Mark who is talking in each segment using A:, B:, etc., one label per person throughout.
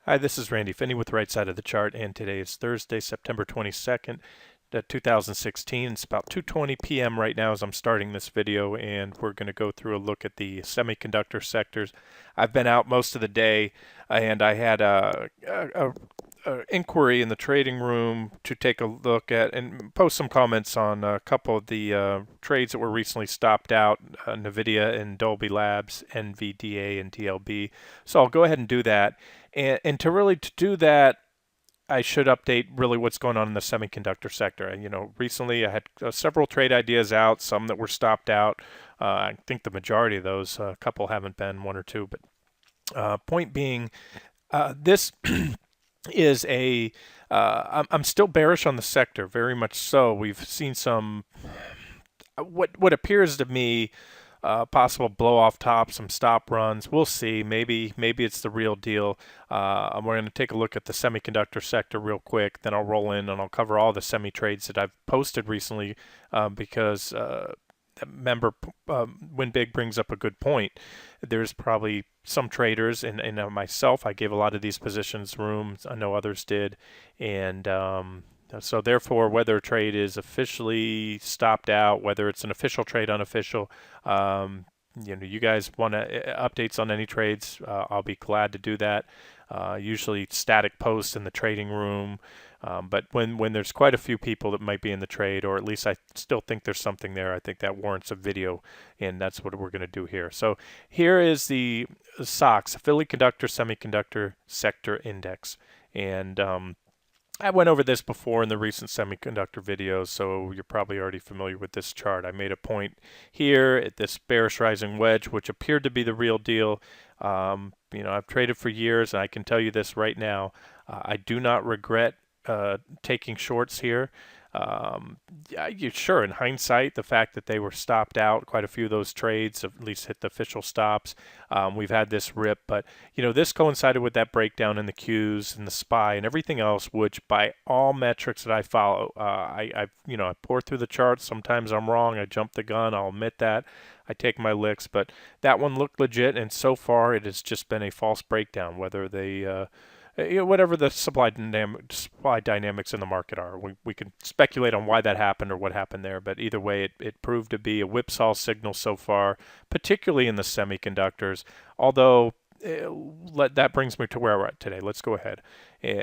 A: Hi, this is Randy Finney with Right Side of the Chart, and today is Thursday, September 22nd, 2016. It's about 2:20 p.m. right now as I'm starting this video, and we're going to go through a look at the semiconductor sectors. I've been out most of the day, and I had a inquiry in the trading room to take a look at and post some comments on a couple of the trades that were recently stopped out, NVIDIA and Dolby Labs, NVDA and DLB. So I'll go ahead and do that. And to do that, I should update really what's going on in the semiconductor sector. And, recently I had several trade ideas out, some that were stopped out. I think the majority of those, a couple haven't been, one or two. But point being, this is I'm still bearish on the sector, very much so. We've seen some what appears to me possible blow off top, some stop runs. We'll see. Maybe it's the real deal. We're going to take a look at the semiconductor sector real quick. Then I'll roll in and I'll cover all the semi trades that I've posted recently because member Win Big brings up a good point. There's probably some traders and myself. I gave a lot of these positions room. I know others did, and so therefore, whether a trade is officially stopped out, whether it's an official trade, unofficial, you guys want updates on any trades, I'll be glad to do that. Usually static posts in the trading room, but when there's quite a few people that might be in the trade, or at least I still think there's something there, I think that warrants a video, and that's what we're going to do here. So here is the SOX, Philly Conductor Semiconductor Sector Index, and I went over this before in the recent semiconductor videos, so you're probably already familiar with this chart. I made a point here at this bearish rising wedge, which appeared to be the real deal. I've traded for years, and I can tell you this right now. I do not regret taking shorts here. Sure, in hindsight, the fact that they were stopped out, quite a few of those trades at least hit the official stops. We've had this rip, but this coincided with that breakdown in the Qs and the SPY and everything else, which by all metrics that I follow, I pour through the charts. Sometimes I'm wrong. I jump the gun. I'll admit that. I take my licks, but that one looked legit, and so far it has just been a false breakdown. Whether they whatever the supply dynamics in the market are. We can speculate on why that happened or what happened there, but either way, it proved to be a whipsaw signal so far, particularly in the semiconductors. Although, that brings me to where we're at today. Let's go ahead.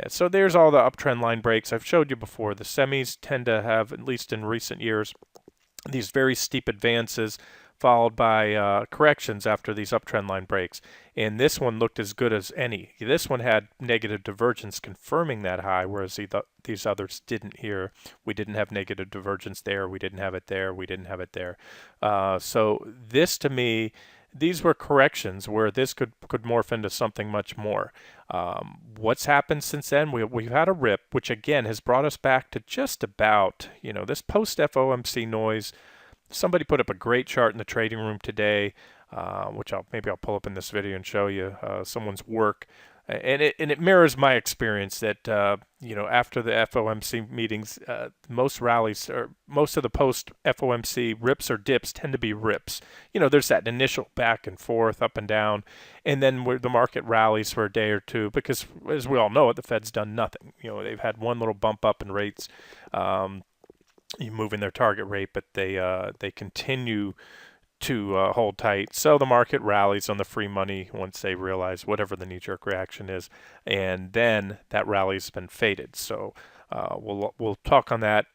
A: So there's all the uptrend line breaks. I've showed you before. The semis tend to have, at least in recent years, these very steep advances followed by corrections after these uptrend line breaks. And this one looked as good as any. This one had negative divergence confirming that high, whereas these others didn't here. We didn't have negative divergence there. We didn't have it there. We didn't have it there. So this, to me, these were corrections where this could morph into something much more. What's happened since then? We've had a rip, which again has brought us back to just about, this post-FOMC noise. Somebody put up a great chart in the trading room today, which maybe I'll pull up in this video and show you someone's work. And it mirrors my experience that after the FOMC meetings, most rallies or most of the post FOMC rips or dips tend to be rips. There's that initial back and forth, up and down, and then where the market rallies for a day or two because, as we all know, the Fed's done nothing. They've had one little bump up in rates. Moving their target rate, but they continue to hold tight. So the market rallies on the free money once they realize whatever the knee-jerk reaction is, and then that rally's been faded. So we'll talk on that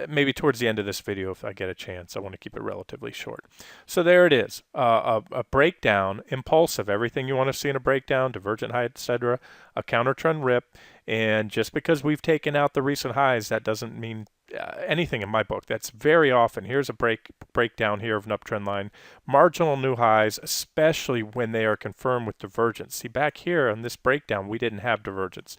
A: maybe towards the end of this video if I get a chance. I want to keep it relatively short. So there it is, a breakdown, impulsive, everything you want to see in a breakdown, divergent high, etc., a counter trend rip, and just because we've taken out the recent highs, that doesn't mean anything in my book. That's very often. Here's a breakdown here of an uptrend line. Marginal new highs, especially when they are confirmed with divergence. See, back here on this breakdown, we didn't have divergence.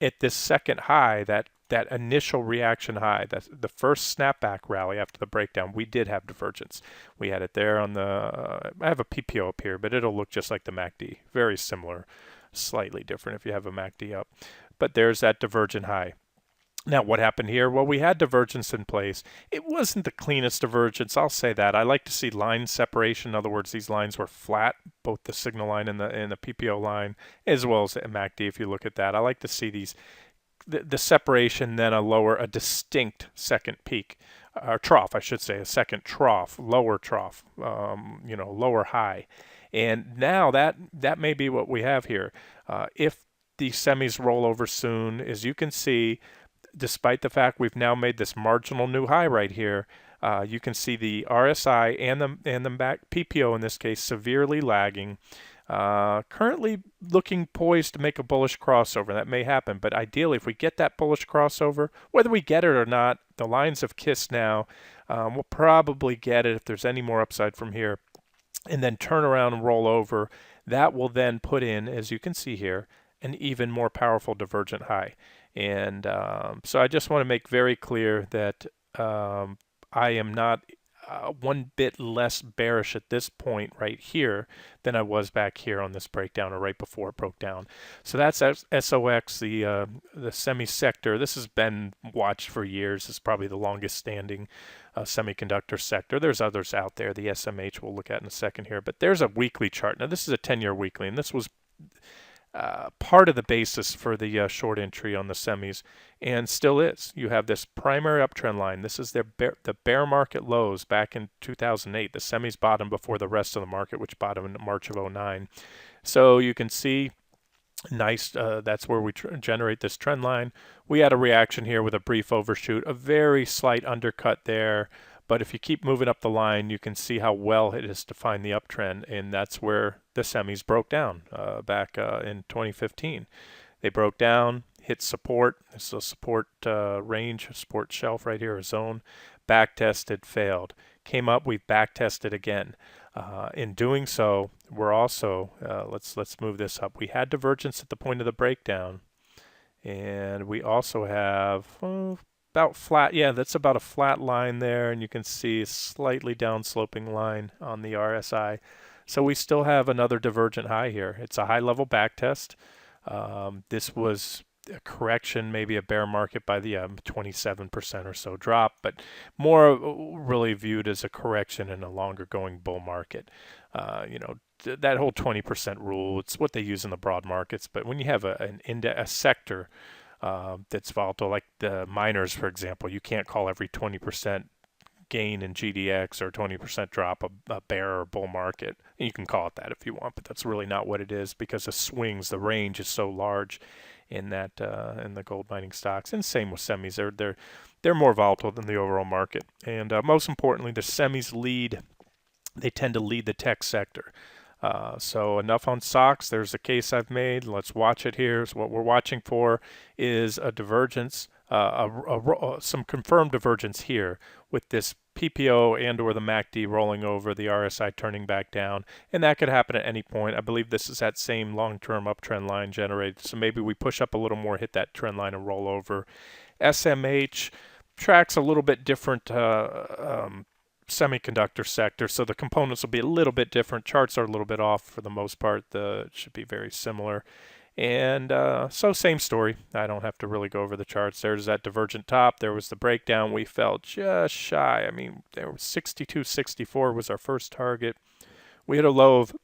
A: At this second high, that initial reaction high, the first snapback rally after the breakdown, we did have divergence. We had it there on the, I have a PPO up here, but it'll look just like the MACD. Very similar, slightly different if you have a MACD up. But there's that divergent high. Now, what happened here? Well, we had divergence in place. It wasn't the cleanest divergence, I'll say that. I like to see line separation. In other words, these lines were flat, both the signal line and the PPO line, as well as the MACD. If you look at that, I like to see these the separation, then a distinct second peak, or trough, I should say, a second trough, lower trough, lower high. And now that may be what we have here. If the semis roll over soon, as you can see, despite the fact we've now made this marginal new high right here, you can see the RSI and the back PPO in this case severely lagging. Currently looking poised to make a bullish crossover. That may happen, but ideally, if we get that bullish crossover, whether we get it or not, the lines have kissed now. We'll probably get it if there's any more upside from here, and then turn around and roll over. That will then put in, as you can see here, an even more powerful divergent high. And so I just want to make very clear that I am not one bit less bearish at this point right here than I was back here on this breakdown, or right before it broke down. So that's SOX, the semi sector. This has been watched for years. It's probably the longest standing semiconductor sector. There's others out there. The SMH we'll look at in a second here, but there's a weekly chart. Now this is a 10-year weekly, and this was part of the basis for the short entry on the semis, and still is. You have this primary uptrend line. This is the bear market lows back in 2008. The semis bottomed before the rest of the market, which bottomed in March of 09. So you can see nice, that's where we generate this trend line. We had a reaction here with a brief overshoot, a very slight undercut there. But if you keep moving up the line, you can see how well it has defined the uptrend, and that's where the semis broke down back in 2015. They broke down, hit support. This is a support range, support shelf right here, a zone. Back tested, failed. Came up, we back tested again. In doing so, we're also let's move this up. We had divergence at the point of the breakdown, and we also have about flat. Yeah, that's about a flat line there, and you can see a slightly downsloping line on the RSI. So we still have another divergent high here. It's a high-level back test. This was a correction, maybe a bear market by the 27% or so drop, but more really viewed as a correction in a longer going bull market. That whole 20% rule, it's what they use in the broad markets, but when you have a sector that's volatile, like the miners, for example, you can't call every 20% gain in GDX or 20% drop a bear or bull market. You can call it that if you want, but that's really not what it is, because the swings, the range is so large in that in the gold mining stocks. And same with semis, they're more volatile than the overall market. And most importantly, the semis they tend to lead the tech sector. So enough on SOX. There's a case I've made. Let's watch it here. So what we're watching for is a divergence, some confirmed divergence here with this PPO and or the MACD rolling over, the RSI turning back down, and that could happen at any point. I believe this is that same long-term uptrend line generated. So maybe we push up a little more, hit that trend line and roll over. SMH tracks a little bit different semiconductor sector, so the components will be a little bit different. Charts are a little bit off for the most part. It should be very similar. And so same story. I don't have to really go over the charts. There's that divergent top. There was the breakdown. We fell just shy. I mean, there was 62.64 was our first target. We had a low of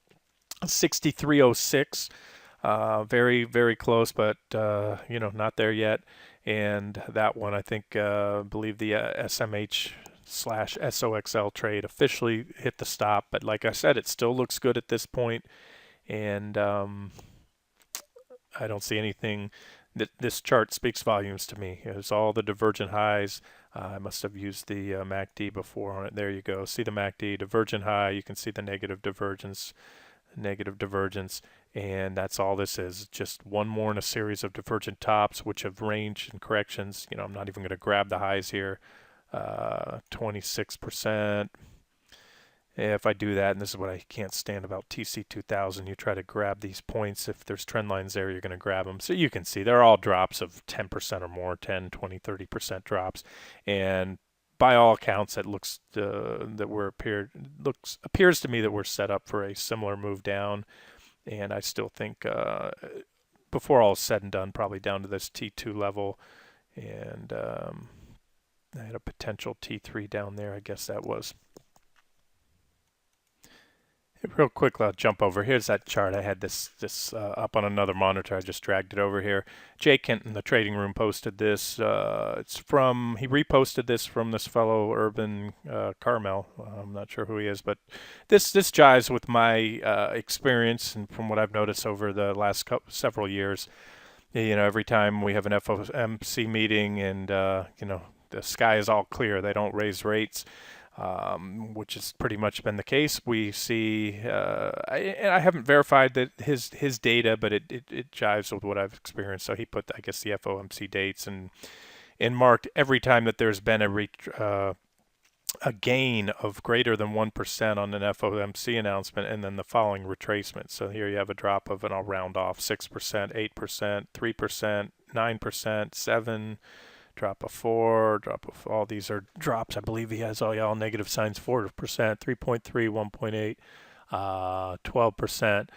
A: 63.06. Very, very close, but not there yet. And that one, I think, believe the SMH/SOXL trade officially hit the stop. But like I said, it still looks good at this point, and I don't see anything. This chart speaks volumes to me. It's all the divergent highs. I must have used the MACD before on it. There you go. See the MACD, divergent high. You can see the negative divergence, and that's all this is. Just one more in a series of divergent tops, which have range and corrections. I'm not even going to grab the highs here. 26%. If I do that, and this is what I can't stand about TC2000, you try to grab these points. If there's trend lines there, you're going to grab them. So you can see they're all drops of 10% or more, 10, 20, 30% drops. And by all accounts, it looks appears to me that we're set up for a similar move down. And I still think before all is said and done, probably down to this T2 level, And I had a potential T3 down there. I guess that was. Real quick, I'll jump over. Here's that chart. I had this up on another monitor. I just dragged it over here. Jay Kent in the trading room posted this. He reposted this from this fellow Urban Carmel. I'm not sure who he is, but this jives with my experience and from what I've noticed over the last several years. Every time we have an FOMC meeting and the sky is all clear, they don't raise rates. Which has pretty much been the case. We see, I haven't verified that his data, but it jives with what I've experienced. So he put, I guess, the FOMC dates and marked every time that there's been a gain of greater than 1% on an FOMC announcement, and then the following retracement. So here you have a drop of, and I'll round off, 6%, 8%, 3%, 9%, 7%. Drop of 4, drop of, all these are drops. I believe he has all negative signs, 4%, 3.3, 1.8, 12%.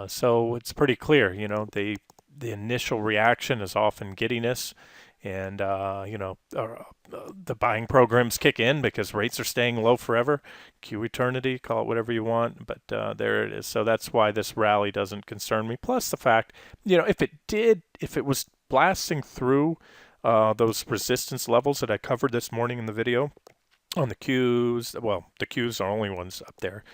A: So it's pretty clear, the initial reaction is often giddiness, and the buying programs kick in because rates are staying low forever. Q eternity, call it whatever you want, but there it is. So that's why this rally doesn't concern me. Plus the fact, if it was blasting through those resistance levels that I covered this morning in the video on the Qs. Well, the Qs are only ones up there.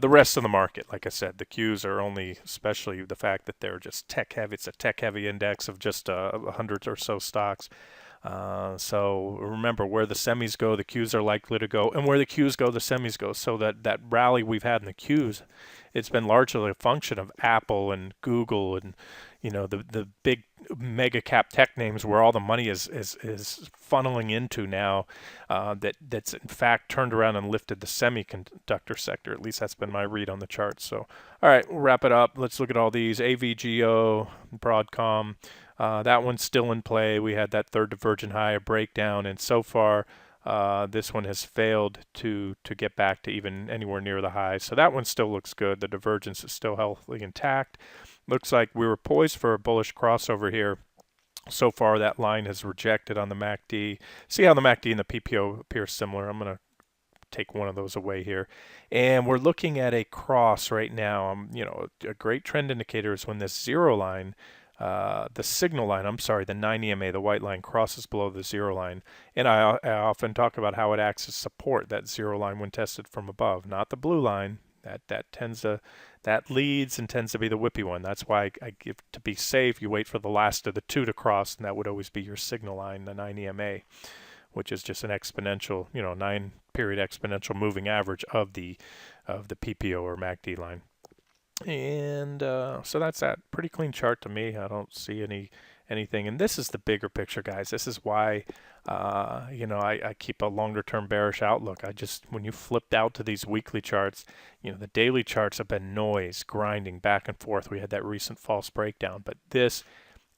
A: The rest of the market, like I said, the Qs are only, especially the fact that they're just tech heavy. It's a tech heavy index of just 100 or so stocks. So remember, where the semis go, the Qs are likely to go, and where the Qs go, the semis go. So that rally we've had in the Qs, it's been largely a function of Apple and Google and the big mega cap tech names where all the money is funneling into now. That's in fact turned around and lifted the semiconductor sector. At least that's been my read on the charts. So all right, we'll wrap it up. Let's look at all these. AVGO, Broadcom. That one's still in play. We had that third divergent high, a breakdown, and so far this one has failed to get back to even anywhere near the high. So that one still looks good. The divergence is still healthily intact. Looks like we were poised for a bullish crossover here. So far that line has rejected on the MACD. See how the MACD and the PPO appear similar. I'm going to take one of those away here. And we're looking at a cross right now. A great trend indicator is when this zero line, the signal line, the 9 EMA, the white line, crosses below the zero line. And I often talk about how it acts as support, that zero line when tested from above, not the blue line. That leads and tends to be the whippy one. That's why I give, to be safe, you wait for the last of the two to cross, and that would always be your signal line, the 9 EMA, which is just an exponential, 9-period exponential moving average of the PPO or MACD line. And so that's that. Pretty clean chart to me. I don't see anything. And this is the bigger picture, guys. This is why I keep a longer term bearish outlook. When you flipped out to these weekly charts, the daily charts have been noise, grinding back and forth. We had that recent false breakdown, but this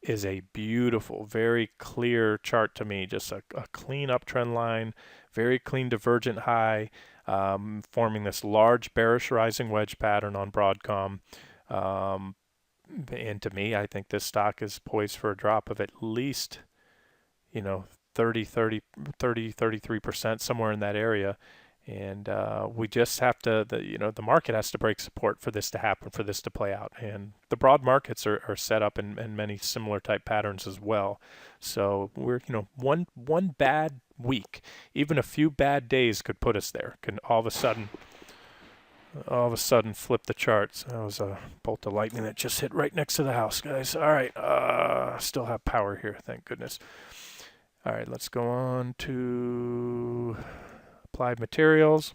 A: is a beautiful, very clear chart to me. Just a clean uptrend line, very clean divergent high, forming this large bearish rising wedge pattern on Broadcom. And to me, I think this stock is poised for a drop of at least, 33%, somewhere in that area. And we just have to, the market has to break support for this to happen, for this to play out. And the broad markets are set up in many similar type patterns as well. So we're, one bad week, even a few bad days could put us there, can all of a sudden flip the charts. That was a bolt of lightning that just hit right next to the house, guys. All right, still have power here, thank goodness. All right, let's go on to Applied Materials.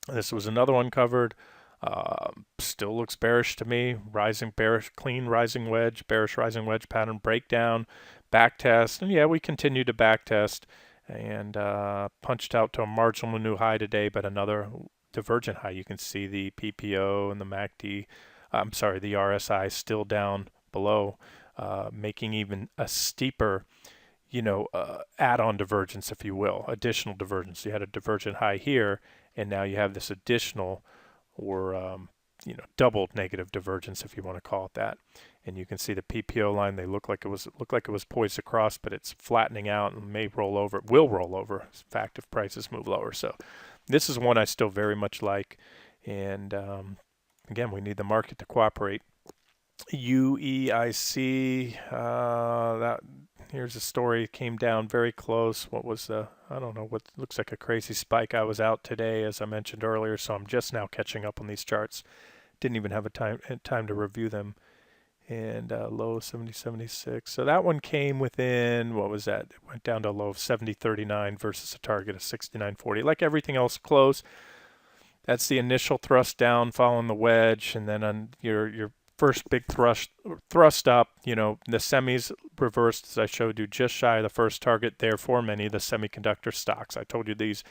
A: This was another one covered. Still looks bearish to me. Clean rising wedge, bearish rising wedge pattern breakdown, back test, and yeah, we continue to back test and punched out to a marginal new high today, but another divergent high. You can see the PPO and the MACD, the RSI still down below, making even a steeper, add-on divergence, if you will, additional divergence. You had a divergent high here, and now you have this additional or double negative divergence, if you want to call it that. And you can see the PPO line, they looked like it was poised across, but it's flattening out and may roll over. It will roll over, in fact, if prices move lower. So this is one I still very much like. And again, we need the market to cooperate. UEIC, here's a story, came down very close. What was I don't know, what looks like a crazy spike. I was out today, as I mentioned earlier, so I'm just now catching up on these charts. Didn't even have time to review them. And low 70.76. So that one came within, what was that? It went down to a low of 70.39 versus a target of 69.40. Like everything else, close. That's the initial thrust down following the wedge, and then on your first big thrust up, the semis reversed, as I showed you, just shy of the first target. Therefore, many of the semiconductor stocks. I told you these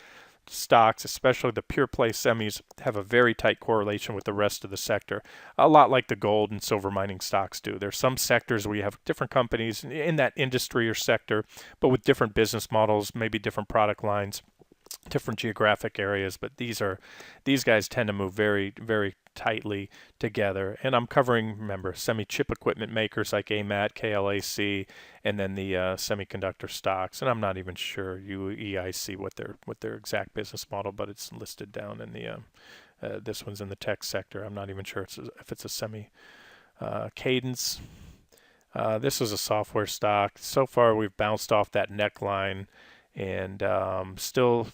A: stocks, especially the pure play semis, have a very tight correlation with the rest of the sector, a lot like the gold and silver mining stocks do. There's some sectors where you have different companies in that industry or sector, but with different business models, maybe different product lines, different geographic areas, but these guys tend to move very, very tightly together. And I'm covering, remember, semi-chip equipment makers like AMAT, KLAC, and then the semiconductor stocks. And I'm not even sure UEIC what their exact business model, but it's listed down in the this one's in the tech sector. I'm not even sure if it's a semi Cadence. This is a software stock. So far, we've bounced off that neckline. And still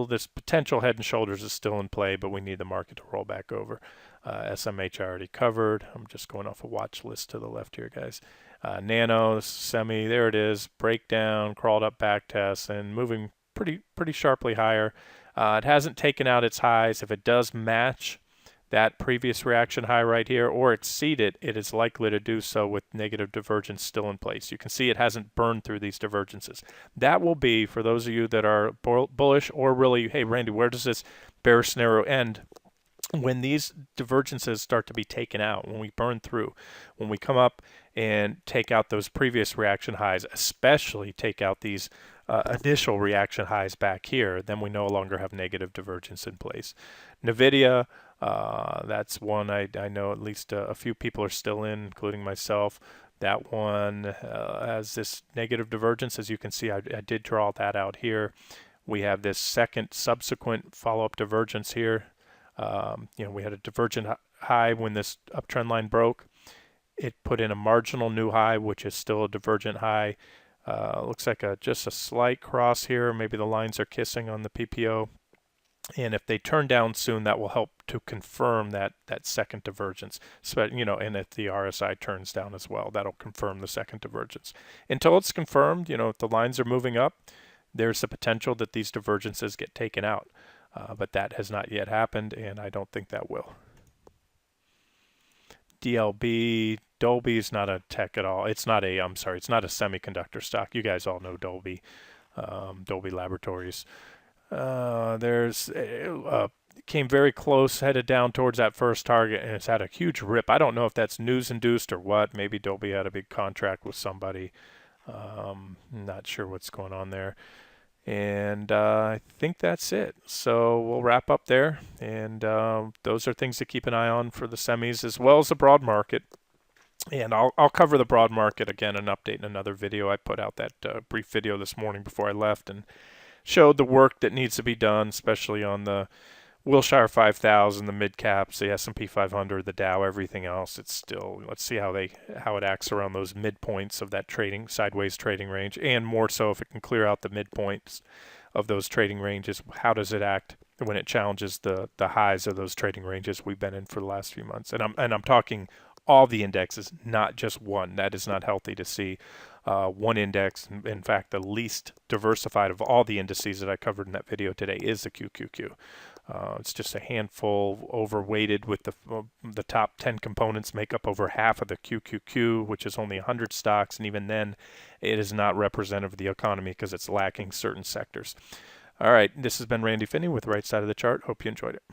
A: this potential head and shoulders is still in play, but we need the market to roll back over. SMH I already covered. I'm just going off a watch list to the left here, guys. Nano, semi, there it is. Breakdown, crawled up back test, and moving pretty sharply higher. It hasn't taken out its highs. If it does match that previous reaction high right here, or exceed it, it is likely to do so with negative divergence still in place. You can see it hasn't burned through these divergences. That will be, for those of you that are bullish or really, hey, Randy, where does this bear scenario end? When these divergences start to be taken out, when we burn through, when we come up and take out those previous reaction highs, especially take out these initial reaction highs back here, then we no longer have negative divergence in place. NVIDIA, that's one I know at least a few people are still in, including myself. That one has this negative divergence. As you can see, I did draw that out here. We have this second subsequent follow-up divergence here. We had a divergent high when this uptrend line broke. It put in a marginal new high, which is still a divergent high. Looks like just a slight cross here. Maybe the lines are kissing on the PPO. And if they turn down soon, that will help to confirm that second divergence. So, and if the RSI turns down as well, that'll confirm the second divergence. Until it's confirmed, if the lines are moving up, there's the potential that these divergences get taken out. But that has not yet happened, and I don't think that will. DLB, Dolby is not a tech at all. It's not a semiconductor stock. You guys all know Dolby, Dolby Laboratories. Came very close, headed down towards that first target, and it's had a huge rip. I don't know if that's news induced or what. Maybe Dolby had a big contract with somebody. Not sure what's going on there. And I think that's it. So we'll wrap up there. And those are things to keep an eye on for the semis as well as the broad market. And I'll cover the broad market again, an update in another video. I put out that brief video this morning before I left and showed the work that needs to be done, especially on the Wilshire 5000, the mid caps, the S&P 500, the Dow, everything else. It's still, let's see how it acts around those midpoints of that sideways trading range, and more so if it can clear out the midpoints of those trading ranges. How does it act when it challenges the highs of those trading ranges we've been in for the last few months? And I'm talking all the indexes, not just one. That is not healthy to see. One index, in fact, the least diversified of all the indices that I covered in that video today is the QQQ. It's just a handful overweighted, with the top 10 components make up over half of the QQQ, which is only 100 stocks, and even then it is not representative of the economy because it's lacking certain sectors. All right, this has been Randy Finney with Right Side of the Chart. Hope you enjoyed it.